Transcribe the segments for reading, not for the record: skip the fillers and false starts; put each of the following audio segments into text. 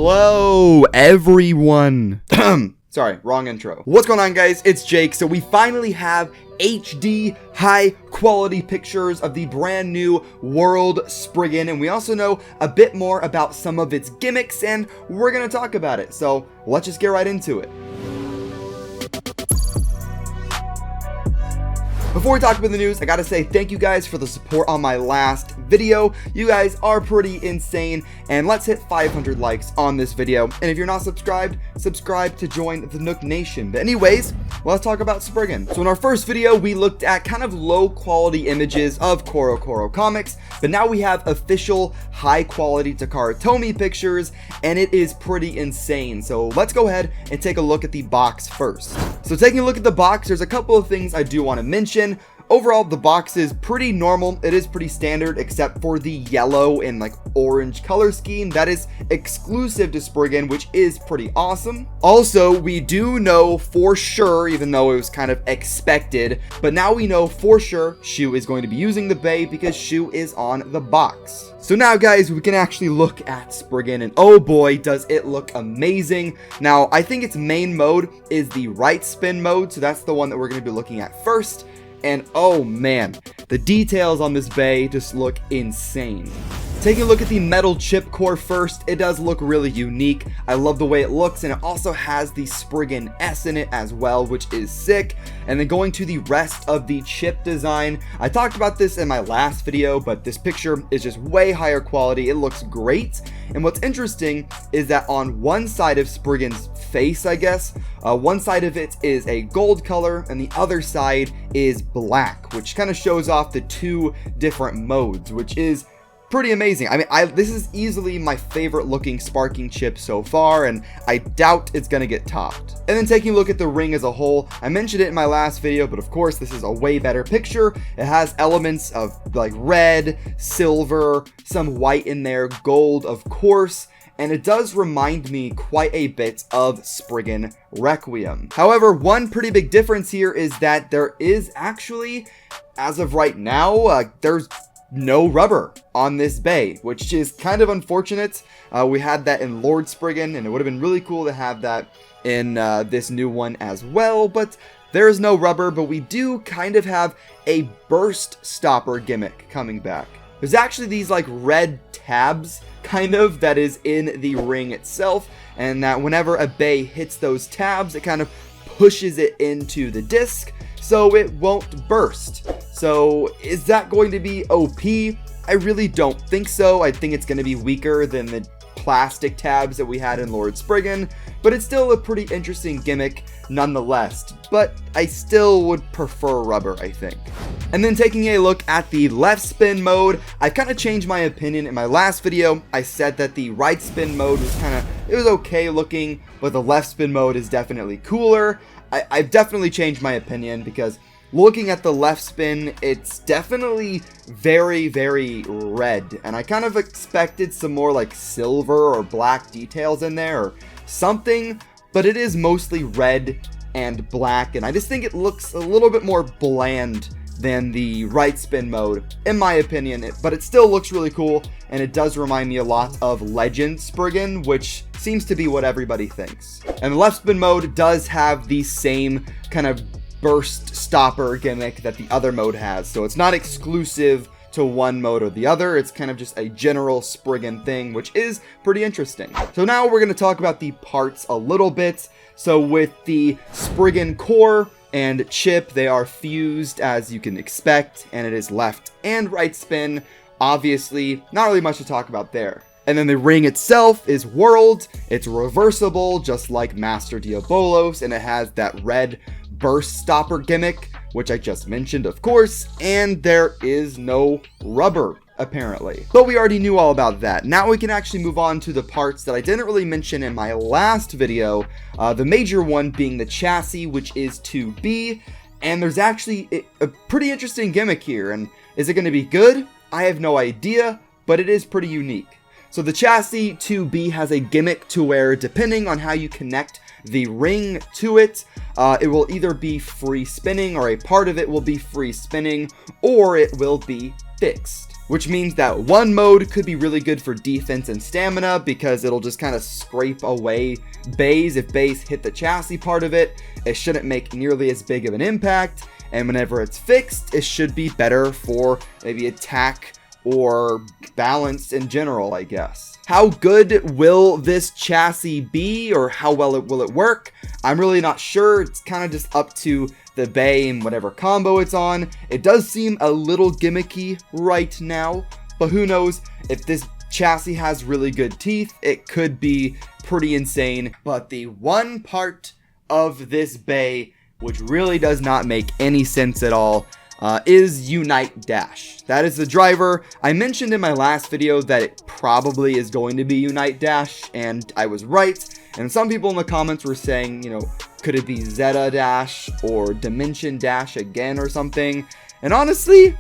Hello, everyone. Sorry, wrong intro. What's going on, guys? It's Jake. So we finally have HD high quality pictures of the brand new World Spriggan, and we also know a bit more about some of its gimmicks, and we're gonna talk about it. So let's just get right into it. Before we talk about the news, I gotta say thank you guys for the support on my last video. You guys are pretty insane, and let's hit 500 likes on this video. And if you're not subscribed, subscribe to join the Nook Nation. But anyways, let's talk about Spriggan. So in our first video, we looked at kind of low quality images of Koro comics, but now we have official high quality Takara Tomy pictures, and it is pretty insane. So let's go ahead and take a look at the box first. So taking a look at the box, there's a couple of things I do want to mention. Overall, the box is pretty normal. It is pretty standard, except for the yellow and like orange color scheme that is exclusive to Spriggan, which is pretty awesome. Also, we do know for sure, even though it was kind of expected, but now we know for sure Shu is going to be using the Bay because Shu is on the box. So now, guys, we can actually look at Spriggan, and oh boy, does it look amazing. Now, I think its main mode is the right spin mode, so that's the one that we're going to be looking at first. And oh man, the details on this Bay just look insane. Taking a look at the metal chip core first, it does look really unique. I love the way it looks, and it also has the Spriggan S in it as well, which is sick. And then going to the rest of the chip design, I talked about this in my last video, but this picture is just way higher quality. It looks great. And what's interesting is that on one side of Spriggan's face, I guess, one side of it is a gold color and the other side is black, which kind of shows off the two different modes, which is pretty amazing. I mean, this is easily my favorite looking sparking chip so far, and I doubt it's gonna get topped. And then taking a look at the ring as a whole, I mentioned it in my last video, but of course this is a way better picture. It has elements of like red, silver, some white in there, gold of course, and it does remind me quite a bit of Spriggan Requiem. However, one pretty big difference here is that there is actually, as of right now, there's no rubber on this Bay, which is kind of unfortunate. We had that in Lord Spriggan, and it would have been really cool to have that in this new one as well, but there is no rubber. But we do kind of have a burst stopper gimmick coming back. There's actually these like red tabs kind of that is in the ring itself, and that whenever a Bay hits those tabs, it kind of pushes it into the disc so it won't burst. So is that going to be OP? I really don't think so. I think it's going to be weaker than the plastic tabs that we had in Lord Spriggan, but it's still a pretty interesting gimmick nonetheless. But I still would prefer rubber, I think. And then taking a look at the left spin mode, I kind of changed my opinion. In my last video, I said that the right spin mode was it was okay looking, but the left spin mode is definitely cooler. I've definitely changed my opinion because looking at the left spin, it's definitely very, very red. And I kind of expected some more like silver or black details in there or something, but it is mostly red and black. And I just think it looks a little bit more bland than the right spin mode, in my opinion, but it still looks really cool, and it does remind me a lot of Legend Spriggan, which seems to be what everybody thinks. And the left spin mode does have the same kind of burst stopper gimmick that the other mode has, so it's not exclusive to one mode or the other. It's kind of just a general Spriggan thing, which is pretty interesting. So now we're going to talk about the parts a little bit. So with the Spriggan core and chip, they are fused as you can expect, and it is left and right spin. Obviously, not really much to talk about there. And then the ring itself is world. It's reversible, just like Master Diabolos, and it has that red burst stopper gimmick, which I just mentioned, of course, and there is no rubber, apparently. But we already knew all about that. Now we can actually move on to the parts that I didn't really mention in my last video, the major one being the chassis, which is 2B, and there's actually a pretty interesting gimmick here, and is it going to be good? I have no idea, but it is pretty unique. So the chassis 2B has a gimmick to where, depending on how you connect the ring to it, it will either be free spinning, or a part of it will be free spinning, or it will be fixed, which means that one mode could be really good for defense and stamina because it'll just kind of scrape away bays. If bays hit the chassis part of it, it shouldn't make nearly as big of an impact, and whenever it's fixed, it should be better for maybe attack or balance in general, I guess. How good will this chassis be, or how well will it work? I'm really not sure. It's kind of just up to the bay and whatever combo it's on. It does seem a little gimmicky right now, but who knows, if this chassis has really good teeth, it could be pretty insane. But the one part of this bay which really does not make any sense at all is Unite Dash. That is the driver. I mentioned in my last video that it probably is going to be Unite Dash, and I was right. And some people in the comments were saying, you know, could it be Zeta Dash or Dimension Dash again or something? And honestly,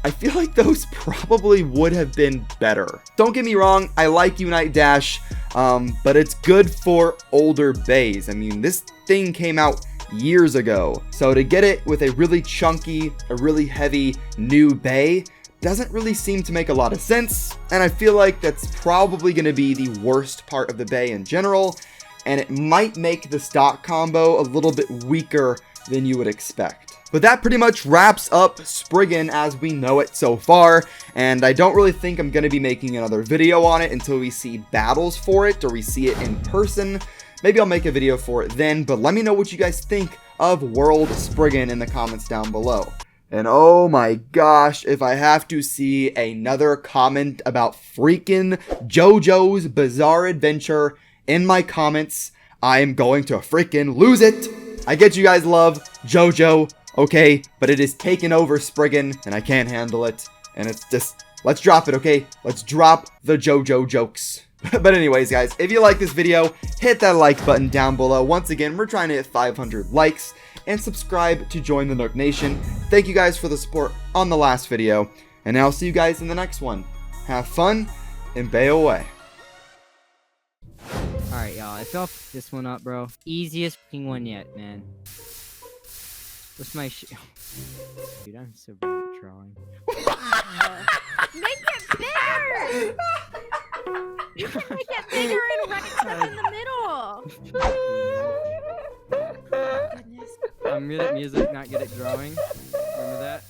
I feel like those probably would have been better. Don't get me wrong, I like Unite Dash, but it's good for older bays. I mean, this thing came out years ago, so to get it with a really chunky, a really heavy new bay doesn't really seem to make a lot of sense, and I feel like that's probably going to be the worst part of the bay in general, and it might make the stock combo a little bit weaker than you would expect. But that pretty much wraps up Spriggan as we know it so far, and I don't really think I'm going to be making another video on it until we see battles for it, or we see it in person. Maybe I'll make a video for it then, but let me know what you guys think of World Spriggan in the comments down below. And oh my gosh, if I have to see another comment about freaking JoJo's Bizarre Adventure in my comments, I am going to freaking lose it. I get you guys love JoJo, okay, but it is taken over Spriggan, and I can't handle it. And it's just, let's drop it, okay? Let's drop the JoJo jokes. But anyways, guys, if you like this video, hit that like button down below. Once again, we're trying to hit 500 likes, and subscribe to join the Nook Nation. Thank you guys for the support on the last video, and I'll see you guys in the next one. Have fun, and bay away. Alright, y'all, I felt this one up, bro. Easiest fucking one yet, man. What's my Dude, I'm so bad at drawing. Make it bigger! You can make it bigger and write stuff in the middle! I'm good at music, not good at drawing. Remember that?